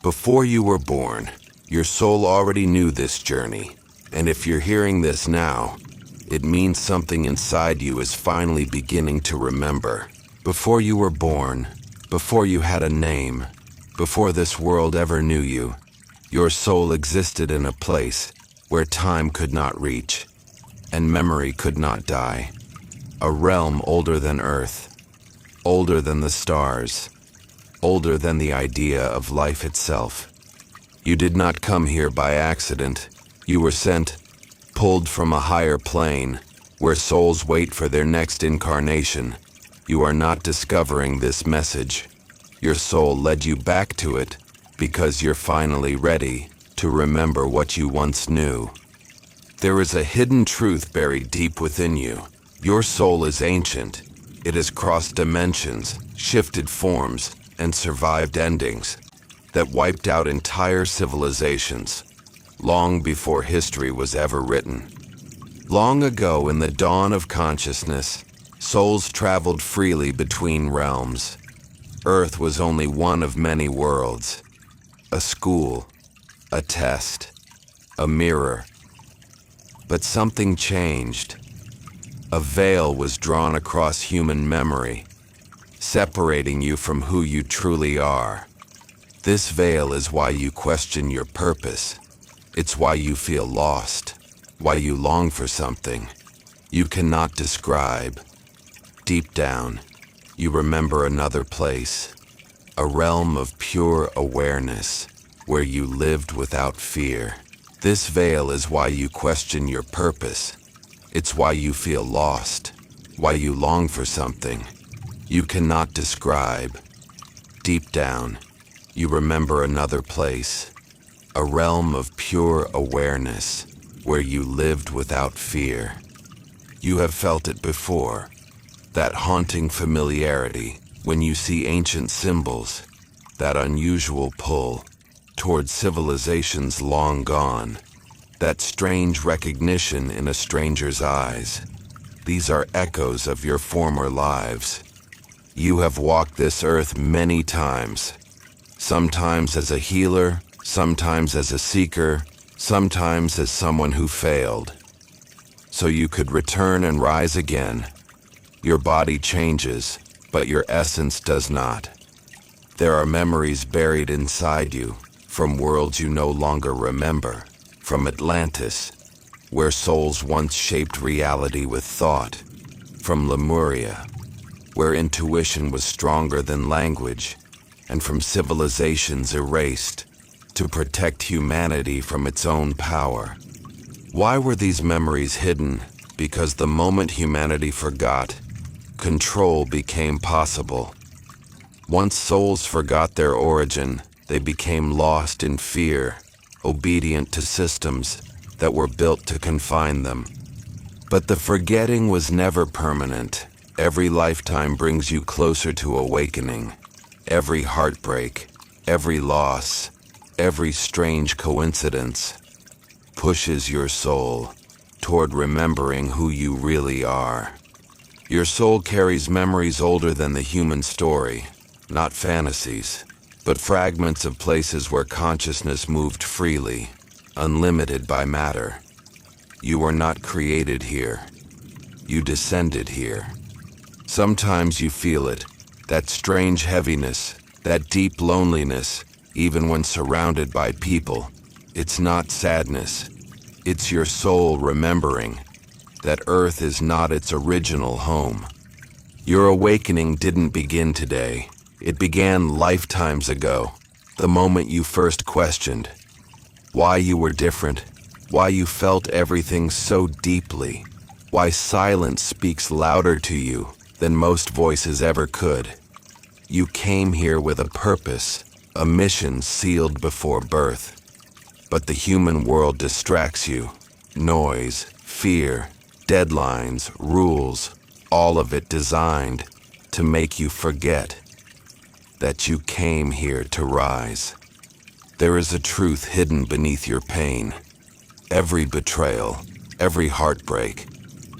Before you were born, your soul already knew this journey. And if you're hearing this now, it means something inside you is finally beginning to remember. Before you were born, before you had a name, before this world ever knew you, your soul existed in a place where time could not reach and memory could not die. A realm older than Earth, older than the stars, older than the idea of life itself. You did not come here by accident. You were sent, pulled from a higher plane, where souls wait for their next incarnation. You are not discovering this message. Your soul led you back to it because you're finally ready to remember what you once knew. There is a hidden truth buried deep within you. Your soul is ancient. It has crossed dimensions, shifted forms, and survived endings that wiped out entire civilizations, long before history was ever written. Long ago, in the dawn of consciousness, souls traveled freely between realms. Earth was only one of many worlds, a school, a test, a mirror. But something changed. A veil was drawn across human memory, separating you from who you truly are. This veil is why you question your purpose. It's why you feel lost, why you long for something you cannot describe. Deep down, you remember another place, a realm of pure awareness where you lived without fear. This veil is why you question your purpose. It's why you feel lost, why you long for something you cannot describe. Deep down, you remember another place, a realm of pure awareness where you lived without fear. You have felt it before, that haunting familiarity when you see ancient symbols, that unusual pull toward civilizations long gone, that strange recognition in a stranger's eyes. These are echoes of your former lives. You have walked this earth many times, sometimes as a healer, sometimes as a seeker, sometimes as someone who failed. So you could return and rise again. Your body changes, but your essence does not. There are memories buried inside you, from worlds you no longer remember, from Atlantis, where souls once shaped reality with thought, from Lemuria, where intuition was stronger than language, and from civilizations erased to protect humanity from its own power. Why were these memories hidden? Because the moment humanity forgot, control became possible. Once souls forgot their origin, they became lost in fear, obedient to systems that were built to confine them. But the forgetting was never permanent. Every lifetime brings you closer to awakening. Every heartbreak, every loss, every strange coincidence pushes your soul toward remembering who you really are. Your soul carries memories older than the human story, not fantasies, but fragments of places where consciousness moved freely, unlimited by matter. You were not created here. You descended here. Sometimes you feel it, that strange heaviness, that deep loneliness, even when surrounded by people. It's not sadness. It's your soul remembering that Earth is not its original home. Your awakening didn't begin today. It began lifetimes ago, the moment you first questioned why you were different, why you felt everything so deeply, why silence speaks louder to you than most voices ever could. You came here with a purpose, a mission sealed before birth. But the human world distracts you. Noise, fear, deadlines, rules, all of it designed to make you forget that you came here to rise. There is a truth hidden beneath your pain. Every betrayal, every heartbreak,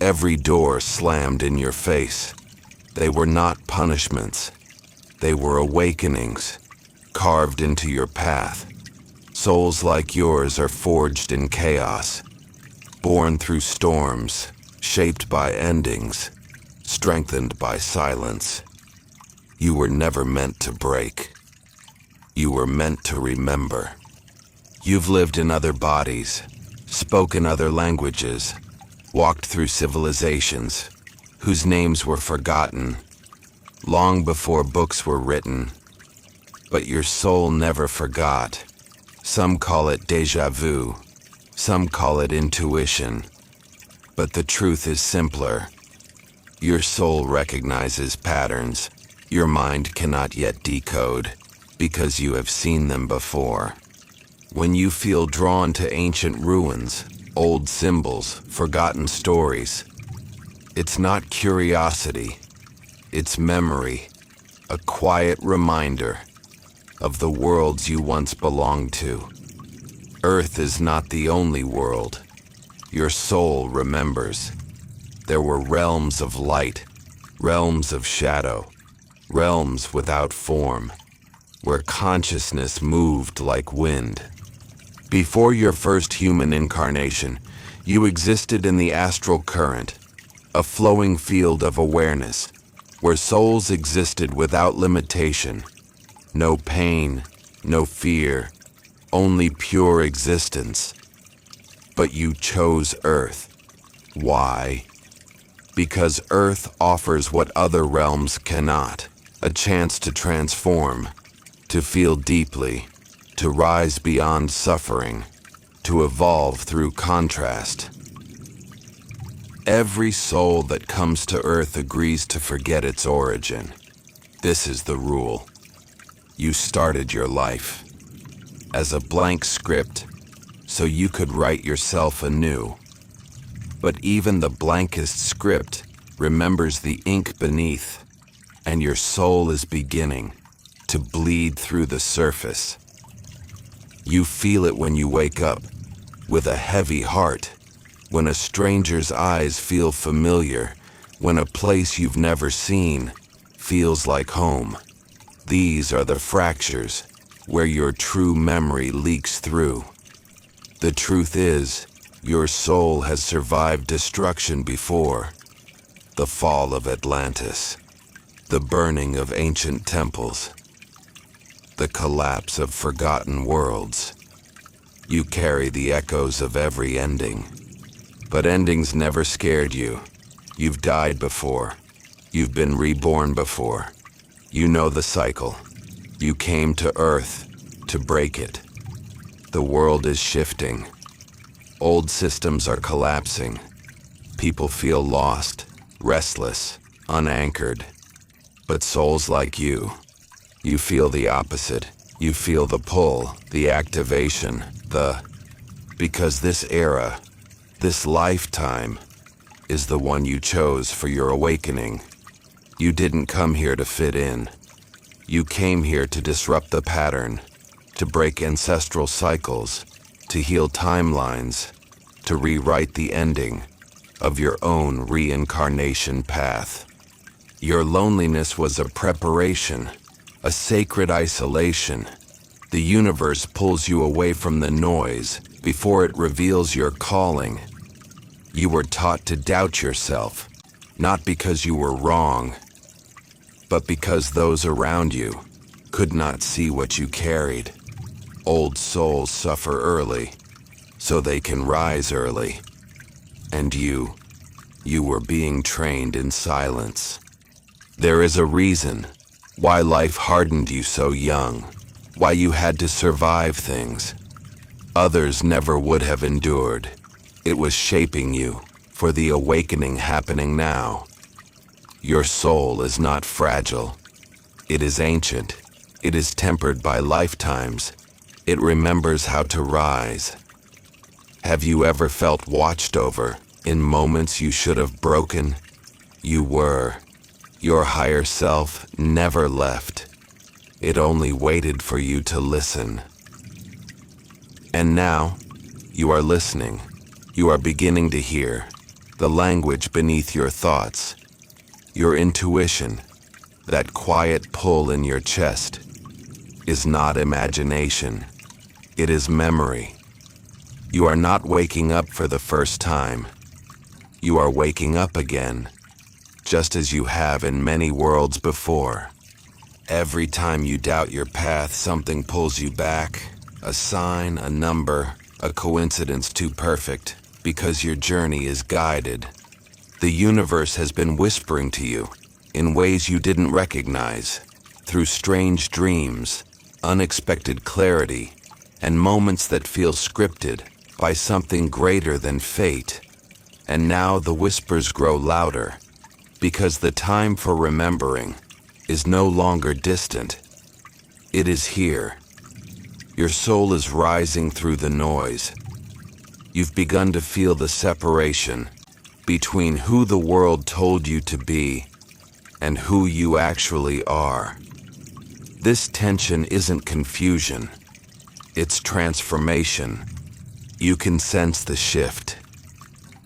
every door slammed in your face. They were not punishments. They were awakenings, carved into your path. Souls like yours are forged in chaos, born through storms, shaped by endings, strengthened by silence. You were never meant to break. You were meant to remember. You've lived in other bodies, spoken other languages, walked through civilizations whose names were forgotten long before books were written. But your soul never forgot. Some call it déjà vu, some call it intuition. But the truth is simpler. Your soul recognizes patterns your mind cannot yet decode because you have seen them before. When you feel drawn to ancient ruins, old symbols, forgotten stories, it's not curiosity, it's memory, a quiet reminder of the worlds you once belonged to. Earth is not the only world. Your soul remembers. There were realms of light, realms of shadow, realms without form, where consciousness moved like wind. Before your first human incarnation, you existed in the astral current, a flowing field of awareness, where souls existed without limitation. No pain, no fear, only pure existence. But you chose Earth. Why? Because Earth offers what other realms cannot, a chance to transform, to feel deeply, to rise beyond suffering, to evolve through contrast. Every soul that comes to Earth agrees to forget its origin. This is the rule. You started your life as a blank script so you could write yourself anew. But even the blankest script remembers the ink beneath, and your soul is beginning to bleed through the surface. You feel it when you wake up, with a heavy heart, when a stranger's eyes feel familiar, when a place you've never seen feels like home. These are the fractures where your true memory leaks through. The truth is, your soul has survived destruction before. The fall of Atlantis, the burning of ancient temples, the collapse of forgotten worlds. You carry the echoes of every ending. But endings never scared you. You've died before. You've been reborn before. You know the cycle. You came to Earth to break it. The world is shifting. Old systems are collapsing. People feel lost, restless, unanchored. But souls like you feel the opposite. You feel the pull, the activation, because this era, this lifetime, is the one you chose for your awakening. You didn't come here to fit in. You came here to disrupt the pattern, to break ancestral cycles, to heal timelines, to rewrite the ending of your own reincarnation path. Your loneliness was a preparation, a sacred isolation. The universe pulls you away from the noise before it reveals your calling. You were taught to doubt yourself, not because you were wrong, but because those around you could not see what you carried. Old souls suffer early, so they can rise early. And you were being trained in silence. There is a reason why life hardened you so young, why you had to survive things others never would have endured. It was shaping you for the awakening happening now. Your soul is not fragile. It is ancient. It is tempered by lifetimes. It remembers how to rise. Have you ever felt watched over in moments you should have broken? You were. Your higher self never left. It only waited for you to listen. And now, you are listening. You are beginning to hear the language beneath your thoughts, your intuition, that quiet pull in your chest. is not imagination. It is memory. You are not waking up for the first time. You are waking up again, just as you have in many worlds before. Every time you doubt your path, something pulls you back. A sign, a number, a coincidence too perfect, because your journey is guided. The universe has been whispering to you in ways you didn't recognize, through strange dreams, unexpected clarity, and moments that feel scripted by something greater than fate. And now the whispers grow louder, because the time for remembering is no longer distant. It is here. Your soul is rising through the noise. You've begun to feel the separation between who the world told you to be and who you actually are. This tension isn't confusion. It's transformation. You can sense the shift.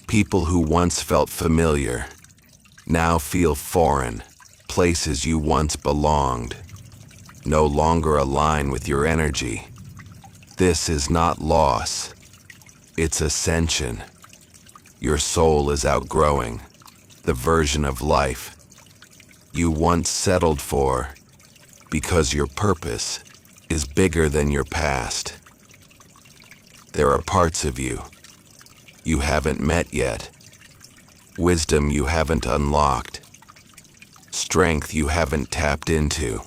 People who once felt familiar now feel foreign. Places you once belonged no longer align with your energy. This is not loss. It's ascension. Your soul is outgrowing the version of life you once settled for, because your purpose is bigger than your past. There are parts of you haven't met yet, wisdom you haven't unlocked, strength you haven't tapped into.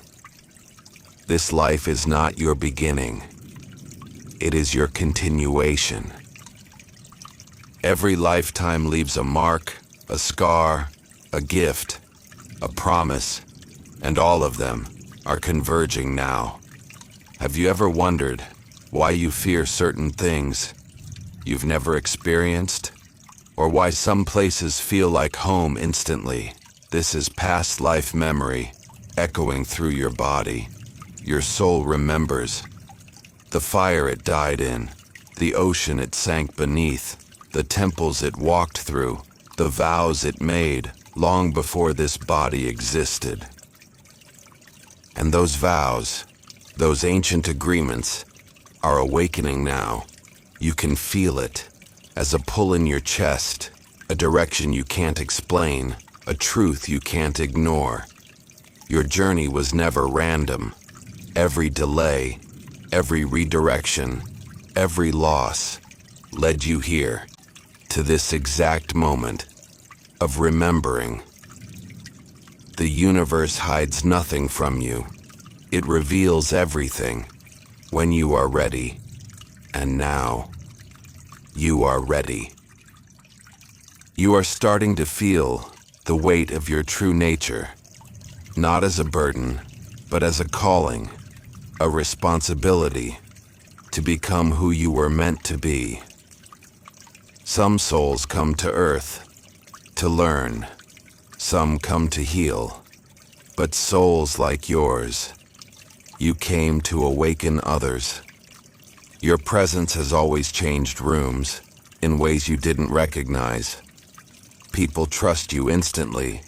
This life is not your beginning. It is your continuation. Every lifetime leaves a mark, a scar, a gift, a promise, and all of them are converging now. Have you ever wondered why you fear certain things you've never experienced? Or why some places feel like home instantly? This is past life memory echoing through your body. Your soul remembers the fire it died in, the ocean it sank beneath, the temples it walked through, the vows it made long before this body existed. And those vows, those ancient agreements, are awakening now. You can feel it as a pull in your chest, a direction you can't explain, a truth you can't ignore. Your journey was never random. Every delay, every redirection, every loss led you here, to this exact moment of remembering. The universe hides nothing from you. It reveals everything when you are ready. And now, you are ready. You are starting to feel the weight of your true nature, not as a burden, but as a calling, a responsibility to become who you were meant to be. Some souls come to Earth to learn, some come to heal, but souls like yours, you came to awaken others. Your presence has always changed rooms in ways you didn't recognize. People trust you instantly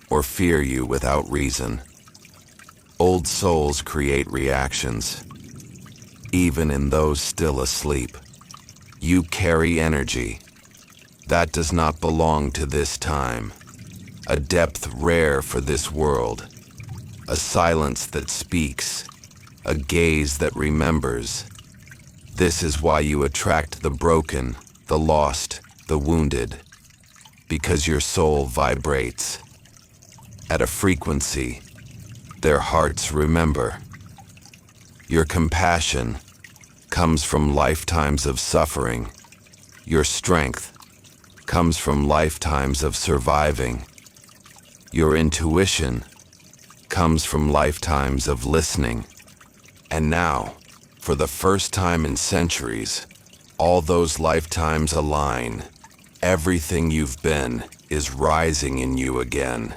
or fear you without reason. Old souls create reactions, even in those still asleep. You carry energy that does not belong to this time, a depth rare for this world, a silence that speaks, a gaze that remembers. This is why you attract the broken, the lost, the wounded, because your soul vibrates at a frequency their hearts remember. Your compassion comes from lifetimes of suffering. Your strength comes from lifetimes of surviving. Your intuition comes from lifetimes of listening. And now, for the first time in centuries, all those lifetimes align. Everything you've been is rising in you again.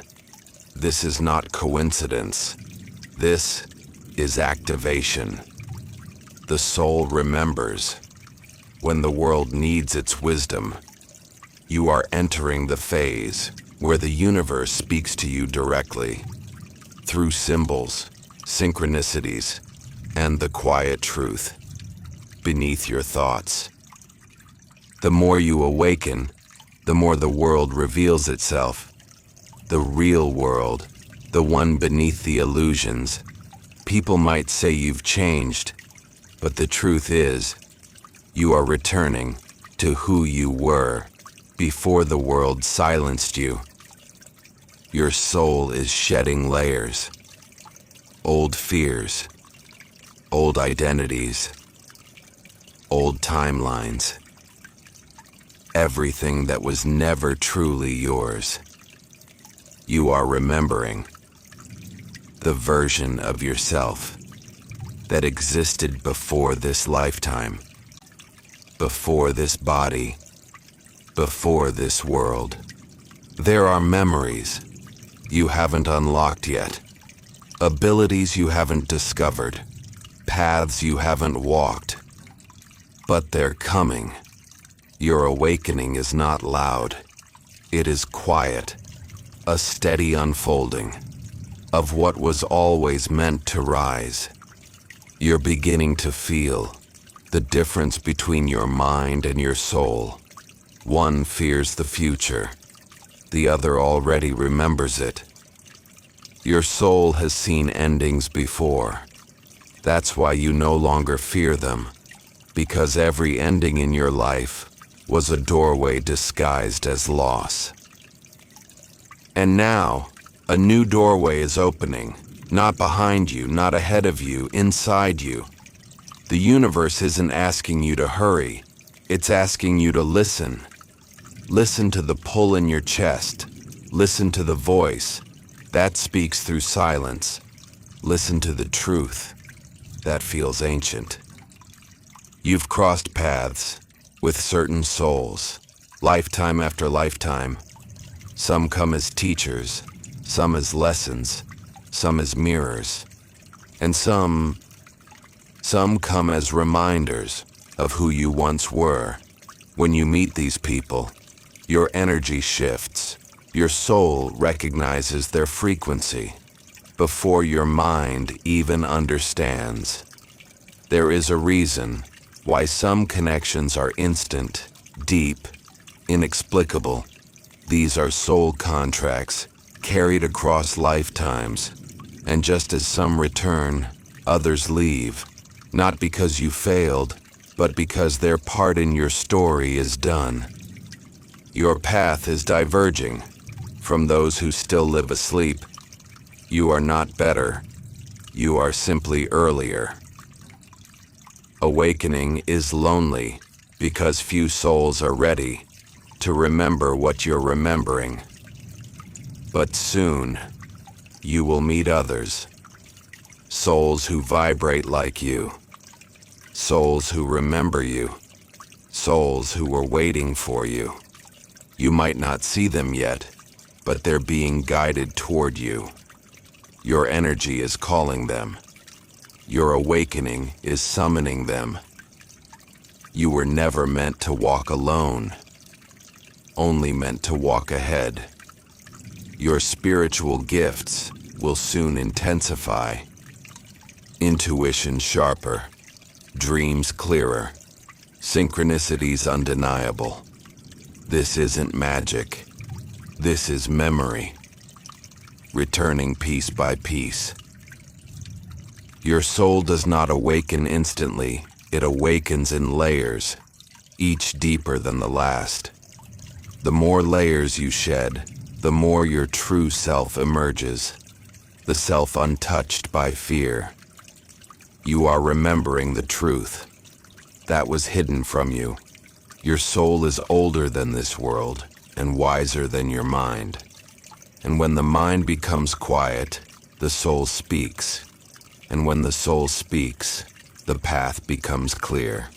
This is not coincidence. This is activation. The soul remembers. When the world needs its wisdom, you are entering the phase where the universe speaks to you directly, through symbols, synchronicities, and the quiet truth beneath your thoughts. The more you awaken, the more the world reveals itself. The real world, the one beneath the illusions. People might say you've changed, but the truth is, you are returning to who you were before the world silenced you. Your soul is shedding layers, old fears, old identities, old timelines, everything that was never truly yours. You are remembering the version of yourself that existed before this lifetime, before this body, before this world. There are memories you haven't unlocked yet, abilities you haven't discovered, paths you haven't walked, but they're coming. Your awakening is not loud. It is quiet, a steady unfolding of what was always meant to rise. You're beginning to feel the difference between your mind and your soul. One fears the future, the other already remembers it. Your soul has seen endings before. That's why you no longer fear them, because every ending in your life was a doorway disguised as loss. And now, a new doorway is opening, not behind you, not ahead of you, inside you. The universe isn't asking you to hurry, it's asking you to listen. Listen to the pull in your chest. Listen to the voice that speaks through silence. Listen to the truth that feels ancient. You've crossed paths with certain souls, lifetime after lifetime. Some come as teachers, some as lessons, some as mirrors, and some come as reminders of who you once were. When you meet these people, your energy shifts. Your soul recognizes their frequency before your mind even understands. There is a reason why some connections are instant, deep, inexplicable. These are soul contracts carried across lifetimes, and just as some return, others leave, not because you failed, but because their part in your story is done. Your path is diverging from those who still live asleep. You are not better. You are simply earlier. Awakening is lonely because few souls are ready to remember what you're remembering. But soon, you will meet others. Souls who vibrate like you. Souls who remember you. Souls who were waiting for you. You might not see them yet, but they're being guided toward you. Your energy is calling them. Your awakening is summoning them. You were never meant to walk alone, only meant to walk ahead. Your spiritual gifts will soon intensify. Intuition sharper, dreams clearer, synchronicities undeniable. This isn't magic. This is memory, returning piece by piece. Your soul does not awaken instantly. It awakens in layers, each deeper than the last. The more layers you shed, the more your true self emerges, the self untouched by fear. You are remembering the truth that was hidden from you. Your soul is older than this world and wiser than your mind. And when the mind becomes quiet, the soul speaks. And when the soul speaks, the path becomes clear.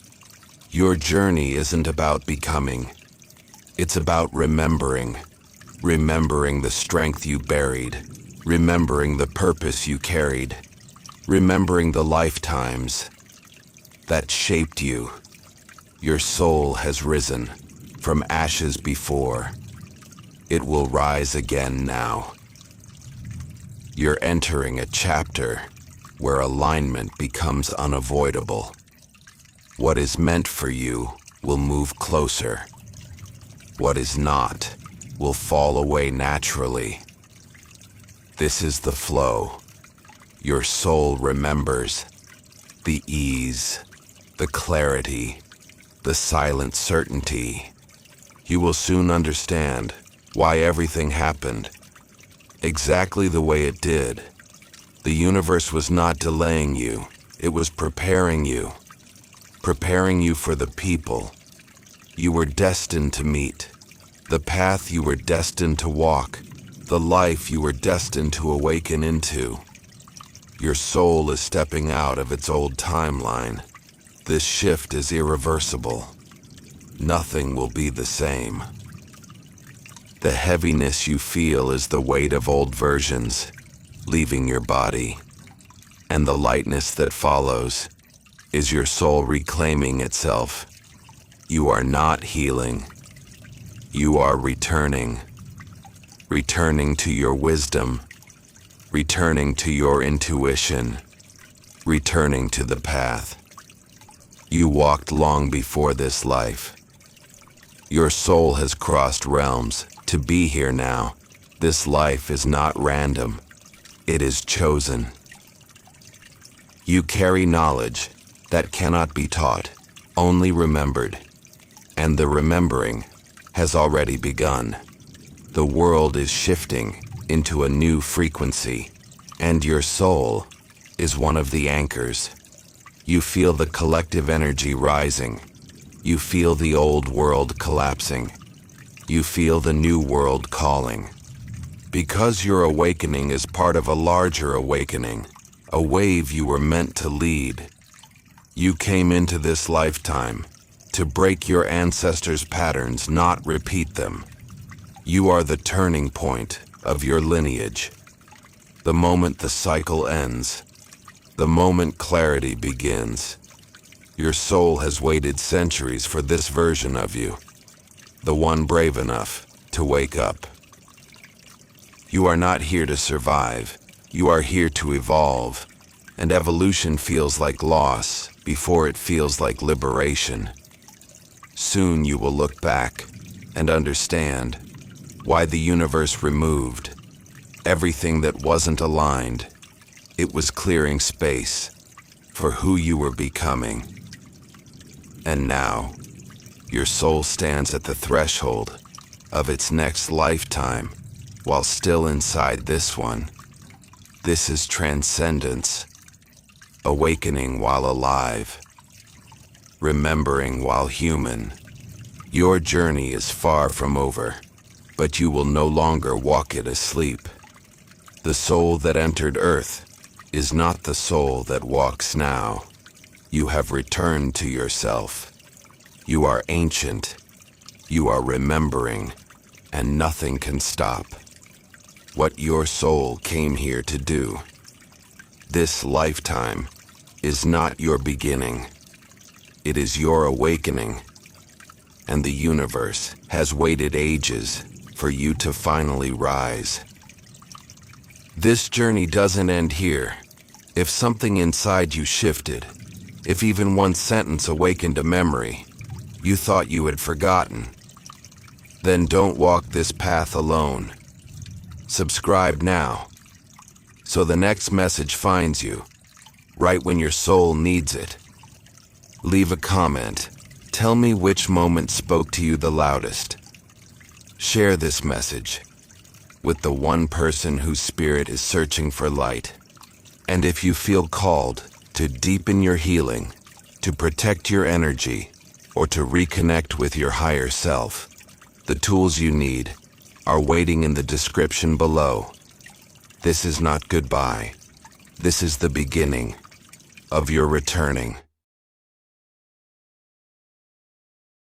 Your journey isn't about becoming. It's about remembering. Remembering the strength you buried. Remembering the purpose you carried. Remembering the lifetimes that shaped you. Your soul has risen from ashes before. It will rise again now. You're entering a chapter where alignment becomes unavoidable. What is meant for you will move closer. What is not will fall away naturally. This is the flow. Your soul remembers the ease, the clarity, the silent certainty. You will soon understand why everything happened exactly the way it did. The universe was not delaying you, it was preparing you for the people you were destined to meet, the path you were destined to walk, the life you were destined to awaken into. Your soul is stepping out of its old timeline. This shift is irreversible. Nothing will be the same. The heaviness you feel is the weight of old versions leaving your body, and the lightness that follows is your soul reclaiming itself. You are not healing. You are returning to your wisdom, returning to your intuition, returning to the path you walked long before this life. Your soul has crossed realms to be here now. This life is not random. It is chosen. You carry knowledge that cannot be taught, only remembered. And the remembering has already begun. The world is shifting into a new frequency, and your soul is one of the anchors. You feel the collective energy rising. You feel the old world collapsing. You feel the new world calling. Because your awakening is part of a larger awakening, a wave you were meant to lead. You came into this lifetime to break your ancestors' patterns, not repeat them. You are the turning point of your lineage. The moment the cycle ends, the moment clarity begins. Your soul has waited centuries for this version of you, the one brave enough to wake up. You are not here to survive. You are here to evolve, and evolution feels like loss before it feels like liberation. Soon you will look back and understand why the universe removed everything that wasn't aligned. It was clearing space for who you were becoming. And now, your soul stands at the threshold of its next lifetime while still inside this one. This is transcendence, awakening while alive, remembering while human. Your journey is far from over, but you will no longer walk it asleep. The soul that entered Earth is not the soul that walks now. You have returned to yourself. You are ancient. You are remembering, and nothing can stop what your soul came here to do. This lifetime is not your beginning. It is your awakening, and the universe has waited ages for you to finally rise. This journey doesn't end here. If something inside you shifted, if even one sentence awakened a memory you thought you had forgotten, then don't walk this path alone. Subscribe now, so the next message finds you right when your soul needs it. Leave a comment. Tell me which moment spoke to you the loudest. Share this message with the one person whose spirit is searching for light. And if you feel called to deepen your healing, to protect your energy, or to reconnect with your higher self, the tools you need are waiting in the description below. This is not goodbye. This is the beginning of your returning.